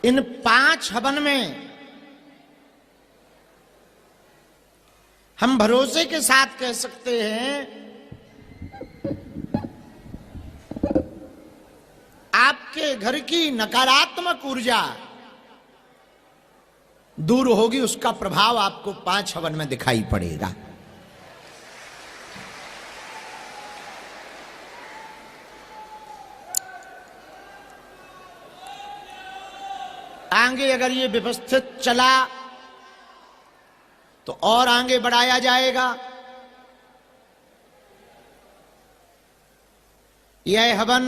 इन 5 हवन में हम भरोसे के साथ कह सकते हैं आपके घर की नकारात्मक ऊर्जा दूर होगी, उसका प्रभाव आपको 5 हवन में दिखाई पड़ेगा। आगे अगर ये व्यवस्थित चला तो और आगे बढ़ाया जाएगा। यह हवन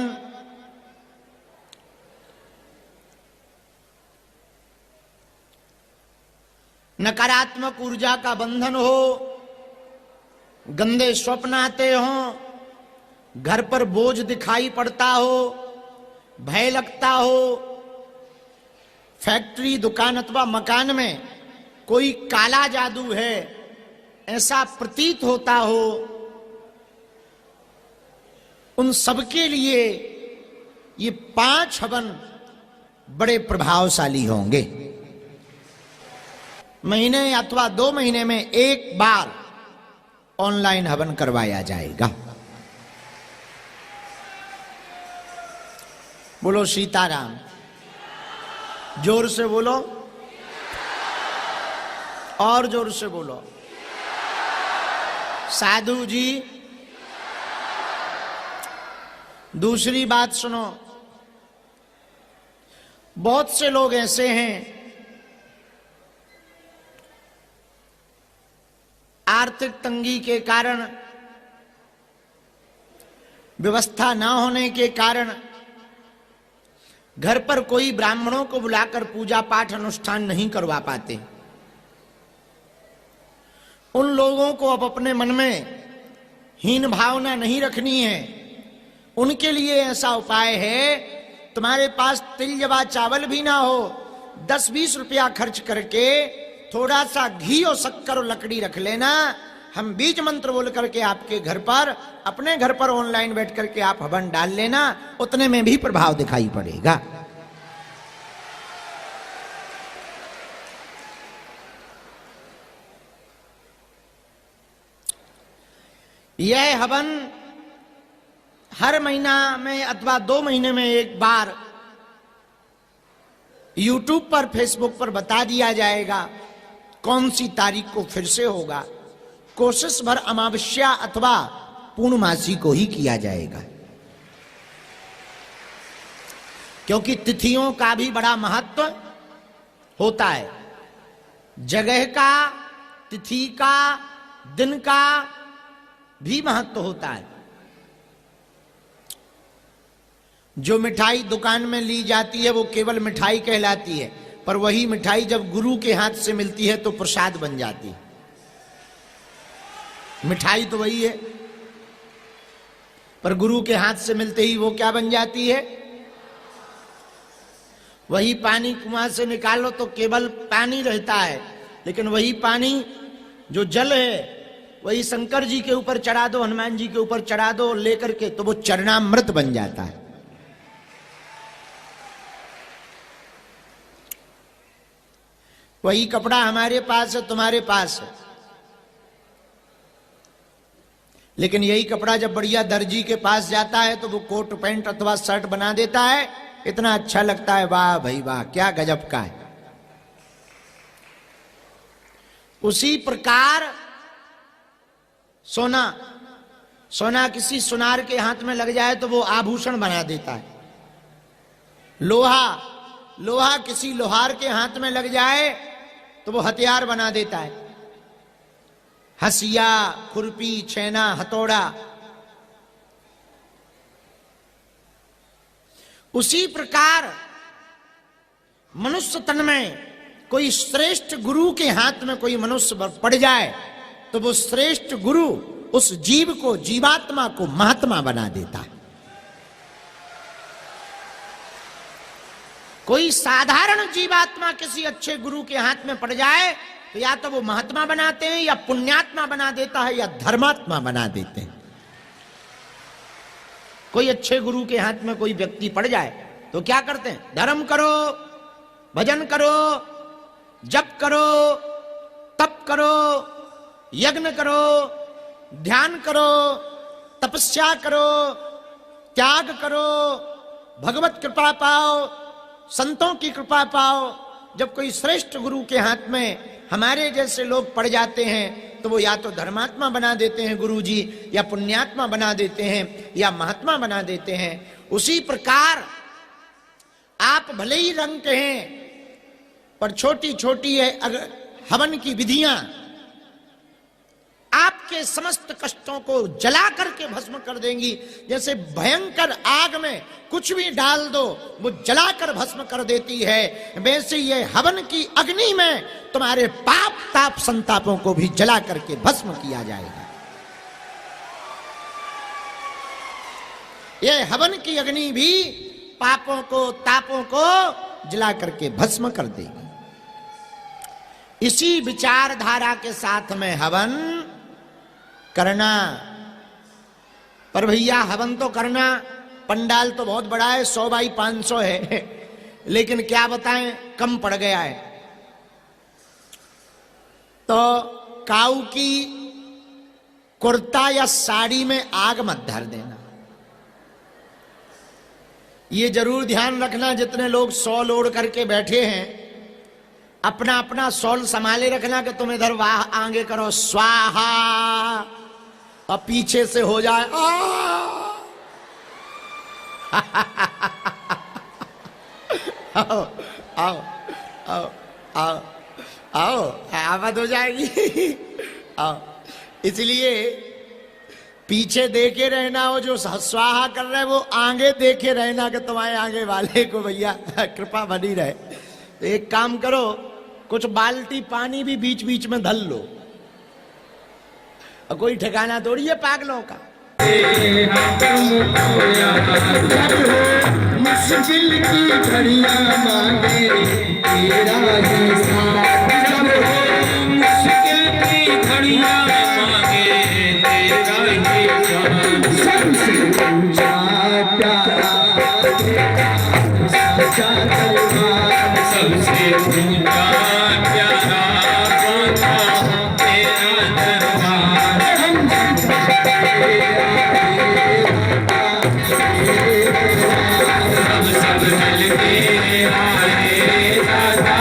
नकारात्मक ऊर्जा का बंधन हो, गंदे स्वप्न आते हों, घर पर बोझ दिखाई पड़ता हो, भय लगता हो, फैक्ट्री दुकान अथवा मकान में कोई काला जादू है ऐसा प्रतीत होता हो, उन सबके लिए ये 5 हवन बड़े प्रभावशाली होंगे। महीने अथवा 2 महीने में एक बार ऑनलाइन हवन करवाया जाएगा। बोलो सीताराम, जोर से बोलो और जोर से बोलो। साधु जी दूसरी बात सुनो, बहुत से लोग ऐसे हैं आर्थिक तंगी के कारण, व्यवस्था ना होने के कारण घर पर कोई ब्राह्मणों को बुलाकर पूजा पाठ अनुष्ठान नहीं करवा पाते। उन लोगों को अब अपने मन में हीन भावना नहीं रखनी है। उनके लिए ऐसा उपाय है, तुम्हारे पास तिल जवा चावल भी ना हो, 10-20 रुपया खर्च करके थोड़ा सा घी और शक्कर और लकड़ी रख लेना। हम बीज मंत्र बोल करके आपके घर पर, अपने घर पर ऑनलाइन बैठ करके आप हवन डाल लेना, उतने में भी प्रभाव दिखाई पड़ेगा। यह हवन हर महीना में अथवा 2 महीने में एक बार YouTube पर, Facebook पर बता दिया जाएगा कौन सी तारीख को फिर से होगा। कोशिश भर अमावस्या अथवा पूर्णमासी को ही किया जाएगा, क्योंकि तिथियों का भी बड़ा महत्व होता है। जगह का, तिथि का, दिन का भी महत्व होता है। जो मिठाई दुकान में ली जाती है वो केवल मिठाई कहलाती है, पर वही मिठाई जब गुरु के हाथ से मिलती है तो प्रसाद बन जाती है। मिठाई तो वही है, पर गुरु के हाथ से मिलते ही वो क्या बन जाती है? वही पानी कुआं से निकालो तो केवल पानी रहता है, लेकिन वही पानी जो जल है वही शंकर जी के ऊपर चढ़ा दो, हनुमान जी के ऊपर चढ़ा दो लेकर के, तो वो चरणामृत बन जाता है। वही कपड़ा हमारे पास है, तुम्हारे पास है, लेकिन यही कपड़ा जब बढ़िया दर्जी के पास जाता है तो वो कोट पैंट अथवा शर्ट बना देता है, इतना अच्छा लगता है, वाह भाई वाह, क्या गजब का है। उसी प्रकार सोना, सोना किसी सुनार के हाथ में लग जाए तो वो आभूषण बना देता है। लोहा, लोहा किसी लोहार के हाथ में लग जाए तो वो हथियार बना देता है। हसिया, खुरपी, छेना, हथौड़ा। उसी प्रकार मनुष्य तन में कोई श्रेष्ठ गुरु के हाथ में कोई मनुष्य पड़ जाए तो वो श्रेष्ठ गुरु उस जीव को, जीवात्मा को महात्मा बना देता है। कोई साधारण जीवात्मा किसी अच्छे गुरु के हाथ में पड़ जाए तो या तो वो महात्मा बनाते हैं, या पुण्यात्मा बना देता है, या धर्मात्मा बना देते हैं। कोई अच्छे गुरु के हाथ में कोई व्यक्ति पड़ जाए तो क्या करते हैं? धर्म करो, भजन करो, जप करो, तप करो, यज्ञ करो, ध्यान करो, तपस्या करो, त्याग करो, भगवत कृपा पाओ, संतों की कृपा पाओ। जब कोई श्रेष्ठ गुरु के हाथ में हमारे जैसे लोग पड़ जाते हैं तो वो या तो धर्मात्मा बना देते हैं गुरु जी, या पुण्यात्मा बना देते हैं, या महात्मा बना देते हैं। उसी प्रकार आप भले ही रंग के हैं पर छोटी छोटी है अगर हवन की विधियां आपके समस्त कष्टों को जला करके भस्म कर देंगी। जैसे भयंकर आग में कुछ भी डाल दो वो जलाकर भस्म कर देती है, वैसे ये हवन की अग्नि में तुम्हारे पाप ताप संतापों को भी जला करके भस्म किया जाएगा। ये हवन की अग्नि भी पापों को तापों को जला करके भस्म कर देगी। इसी विचारधारा के साथ में हवन करना। पर भैया हवन तो करना, पंडाल तो बहुत बड़ा है, 100 बाई 500 है, लेकिन क्या बताएं कम पड़ गया है। तो काऊ की कुर्ता या साड़ी में आग मत धर देना। ये जरूर ध्यान रखना, जितने लोग शॉल ओढ़ करके बैठे हैं अपना अपना शॉल संभाले रखना कि तुम इधर वाह आगे करो स्वाहा और पीछे से हो जाए आओ आओ आओ आओ आओ आवाज हो जाएगी। आओ, इसलिए पीछे देखे रहना, हो जो स्वाहा कर रहे वो आगे देखे रहना कि तुम्हारे आगे वाले को भैया कृपा बनी रहे। तो एक काम करो, कुछ बाल्टी पानी भी बीच बीच में धल लो, और कोई ठिकाना थोड़ी है पागलों का। मुश्किल की घड़ियां मांगे तेरा ही साथ, मुश्किल की घड़ियां मांगे तेरा ही साथ, सबसे ऊंचा प्यारा सच्चा दरबार, सबसे ऊंचा प्यारा तेरा दरबार, सब मिलके आए दादा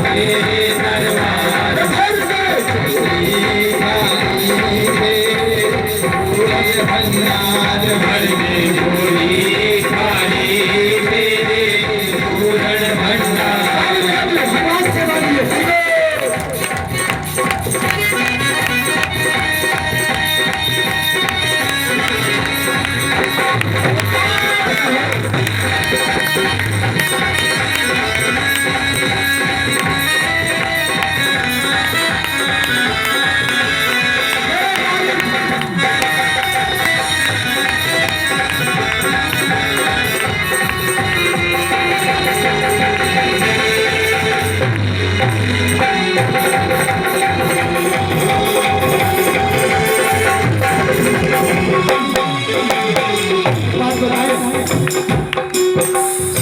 तेरे दरबार, भंडार भर में गोली खाली तेरे पूर्ण भंडार।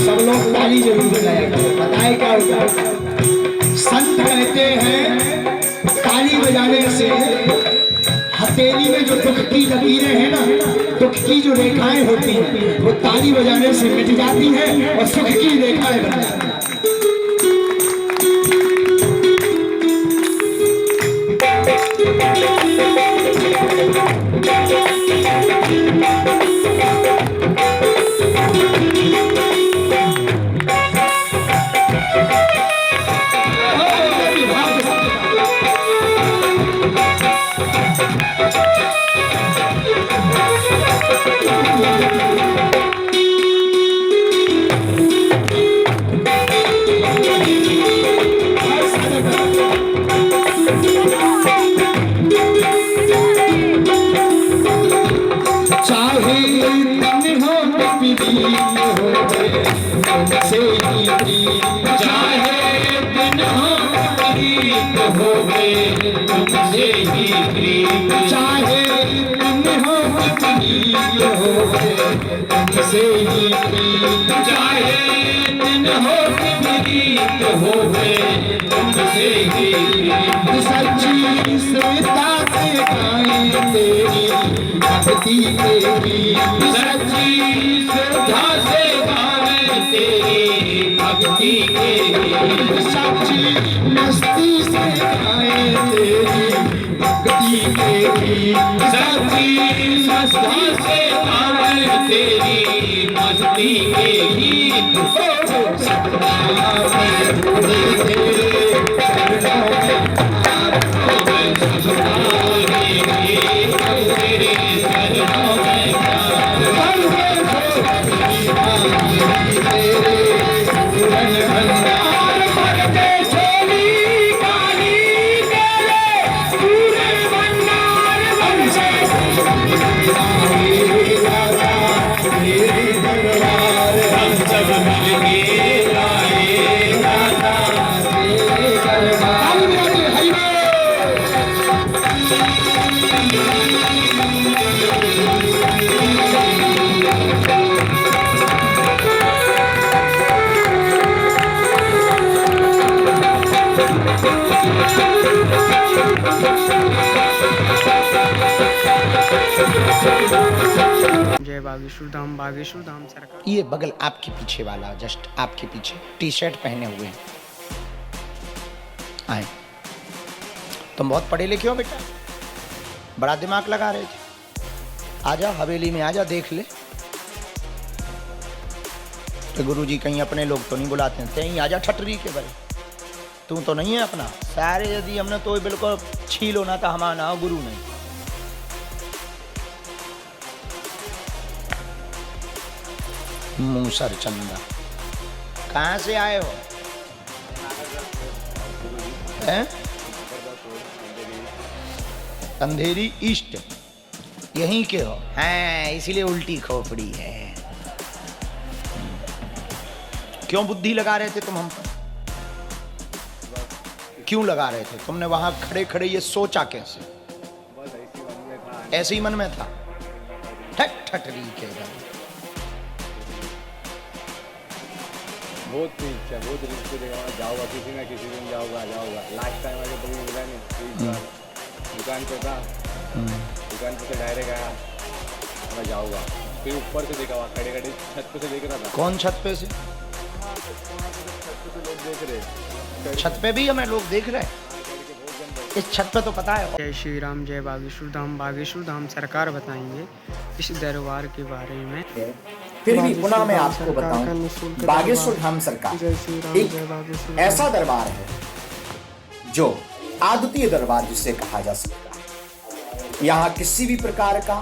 सब लोग ताली जरूर बजाया करो। बताए क्या होता है, संत कहते हैं ताली बजाने से हथेली में जो दुख की लकीरें हैं ना, दुख की जो रेखाएं होती हैं वो ताली बजाने से मिट जाती हैं और सुख की रेखाएं बन जाती हैं। से ही चाहे दिन हो गीत होवे तुमसे ही गीत। सच्ची श्रद्धा से गाएं तेरी भक्ति के गीत। सच्ची श्रद्धा से गाएं तेरी भक्ति के गीत। सच्ची मस्ती से गाएं तेरी भक्ति के गीत। सच्ची मस्ती से गाएं तेरी मस्ती के गीत। सपना में तेरे चरणों में जय बागेश्वर धाम सरकार। ये बगल आपके पीछे वाला, जस्ट आपके पीछे टी शर्ट पहने हुए हैं, आए। तुम बहुत पढ़े लिखे हो बेटा, बड़ा दिमाग लगा रहे थे। आजा हवेली में आजा, देख ले। तो गुरुजी कहीं अपने लोग तो नहीं बुलाते हैं, कहीं आजा ठटरी के भाई, तू तो नहीं है अपना। सारे यदि हमने तो बिल्कुल छील होना था, हमारा ना गुरु नहीं। मूसर चंदा, कहाँ से आए हो? हैं? अंधेरी ईस्ट, यहीं के हो? हैं, इसीलिए उल्टी खोपड़ी है। क्यों बुद्धि लगा रहे थे तुम हम पर? क्यों लगा रहे थे? तुमने वहां खड़े खड़े ये सोचा कैसे? ऐसे ही मन में था। ठट ठटरी के घर बहुत इच्छा, बहुत रिस्क देगा, जाऊँगा किसी ना किसी दिन, जाऊँगा। लास्ट टाइम आगे कभी मिला नहीं, दुकान पे था, दुकान पे से डायरेक्ट आया, मैं जाऊँगा। फिर ऊपर से देखा, खड़े खड़े छत पे से देख रहा था। कौन छत पे से? छत पे लोग देख रहे, छत पे भी हमें लोग देख रहे हैं। इस छत पे तो पता है। जय श्री राम, जय बागेश्वर धाम सरकार बताएंगे इस दरबार के बारे में। फिर भी पुनः मैं आपको बताऊं, बागेश्वर धाम सरकार एक ऐसा दरबार है जो अद्वितीय दरबार जिसे कहा जा सकता है। यहाँ किसी भी प्रकार का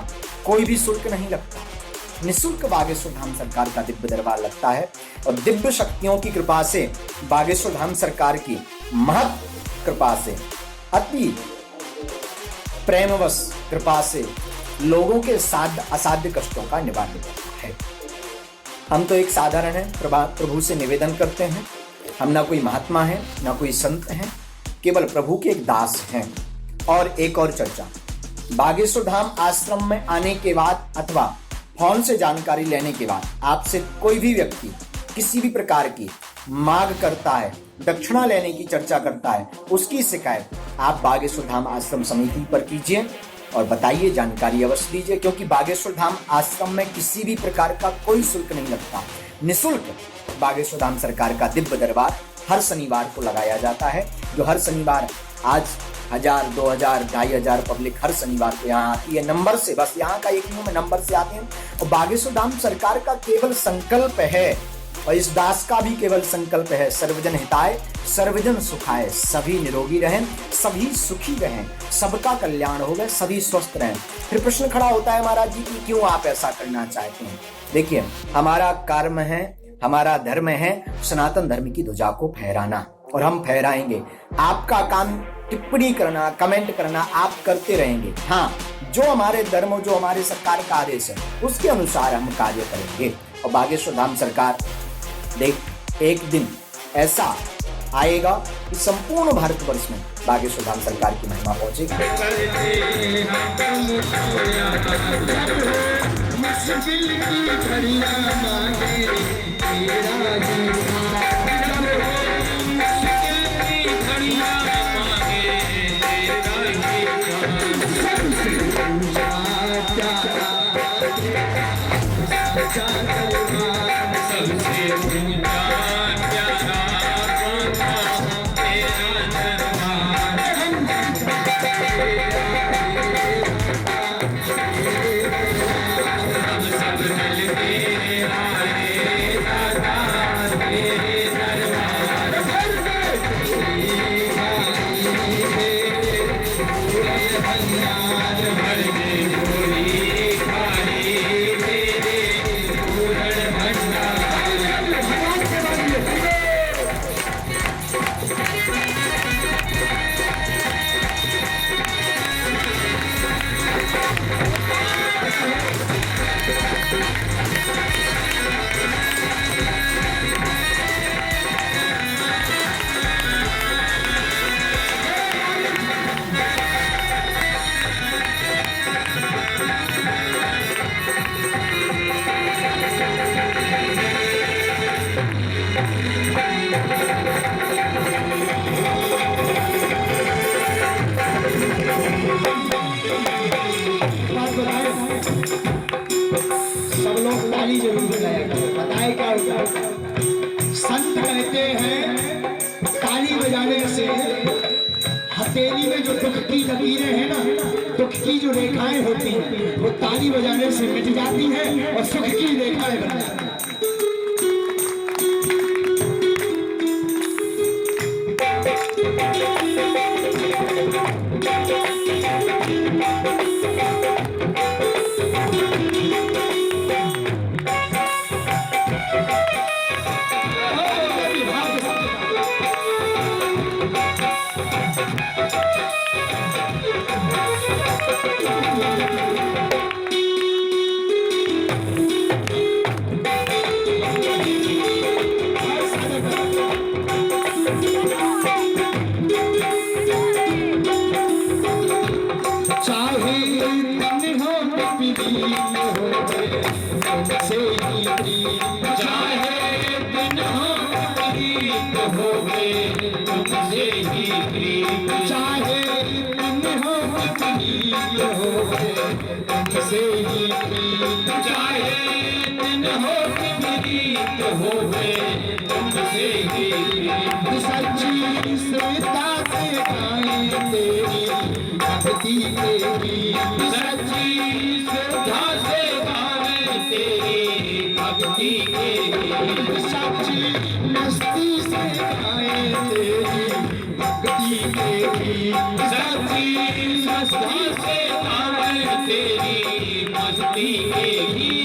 कोई भी शुल्क नहीं लगता। निःशुल्क बागेश्वर धाम सरकार का दिव्य दरबार लगता है और दिव्य शक्तियों की कृपा से, बागेश्वर धाम सरकार की महत कृपा से, अति प्रेमवश कृपा से लोगों के साध्य असाध्य कष्टों का निवारण होता है। हम तो एक साधारण है, प्रभु से निवेदन करते हैं। हम ना कोई महात्मा है, ना कोई संत हैं, केवल प्रभु के एक दास हैं। और एक और चर्चा, बागेश्वर धाम आश्रम में आने के बाद अथवा फोन से जानकारी लेने के बाद आपसे कोई भी व्यक्ति किसी भी प्रकार की मांग करता है, दक्षिणा लेने की चर्चा करता है, उसकी शिकायत आप बागेश्वर धाम आश्रम समिति पर कीजिए और बताइए, जानकारी अवश्य दीजिए। क्योंकि बागेश्वर धाम आश्रम में किसी भी प्रकार का कोई शुल्क नहीं लगता। निःशुल्क बागेश्वर धाम सरकार का दिव्य दरबार हर शनिवार को लगाया जाता है, जो हर शनिवार आज 1000, 2000, 2500 पब्लिक हर शनिवार को यहाँ आती है। नंबर से, बस यहाँ का एक नियम है, नंबर से आते हैं। और बागेश्वर धाम सरकार का केवल संकल्प है, और इस दास का भी केवल संकल्प है, सर्वजन हिताय सर्वजन सुखाय, सभी निरोगी रहें, सभी सुखी रहें, सबका कल्याण हो गए, सभी स्वस्थ रहें। फिर प्रश्न खड़ा होता है महाराज जी की क्यों आप ऐसा करना चाहते हैं? देखिए, हमारा कर्म है, हमारा धर्म है सनातन धर्म की ध्वजा को फहराना, और हम फहराएंगे। आपका काम टिप्पणी करना, कमेंट करना आप करते रहेंगे। हाँ, जो हमारे धर्म, जो हमारे सरकार का आदेश है उसके अनुसार हम कार्य करेंगे। और बागेश्वर धाम सरकार देख, एक दिन ऐसा आएगा कि संपूर्ण भारतवर्ष में बागेश्वर धाम सरकार की महिमा पहुंचेगी। से हथेली में जो दुख की लकीरें हैं ना, दुख की जो रेखाएं होती हैं वो ताली बजाने से मिट जाती हैं और सुख की रेखाएं बन जाती हैं। सच्ची श्रद्धा से गाएं तेरी भक्ति के गीत, सच्ची श्रद्धा से गाएं तेरी भक्ति के गीत, सच्ची मस्ती से गाएं तेरी भक्ति के गीत, सच्ची मस्ती से गाएं तेरी मस्ती के गीत।